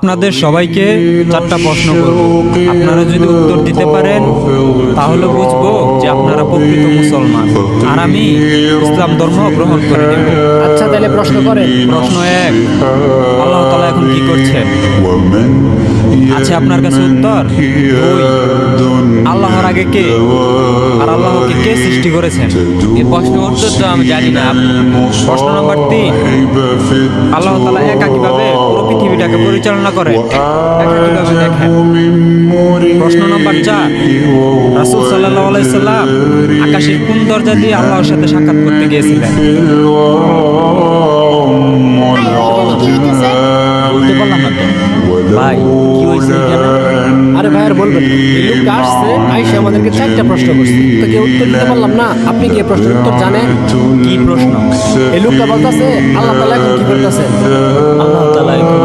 আপনাদের সবাইকে চারটা প্রশ্ন করব। আপনারা যদি উত্তর দিতে পারেন তাহলে বুঝবো যে আপনারা প্রকৃত মুসলমান, আর আমি ইসলাম ধর্ম গ্রহণ করে নেব। আচ্ছা, তাহলে প্রশ্ন করেন। প্রশ্ন 1, আল্লাহ তাআলা এখন কি করছেন? আছে আপনার কাছে উত্তর? 2, আল্লাহর আগে কে, আর আল্লাহকে কে সৃষ্টি করেছেন? এই প্রশ্নের উত্তর তো আমি জানি না। প্রশ্ন নাম্বার 3, আল্লাহ তাআলা একা কিভাবে পুরো পৃথিবীটাকে পরিচালনা করেন, একা কিভাবে দেখেন? প্রশ্ন নাম্বার 4, রাসূল সাল্লাল্লাহু আলাইহি সাল্লাম আকাশের কোন দরজা দিয়ে আল্লাহর সাথে সাক্ষাৎ করতে গিয়েছিলেন? বলতে পারলাম না তো ভাই, কি হয়েছে এখানে? আরে ভাই, আর বলবেন না। এই লোকটা আসছে, আইসা আমাদেরকে চারটা প্রশ্ন করছে, তো কেউ উত্তর দিতে পারলাম না। আপনি কি এই প্রশ্নের উত্তর জানেন? কি প্রশ্ন? এই লোকটা বলতেছে আল্লাহ তাআলা এখন কি করতেছে? আল্লাহ তাআলা এখন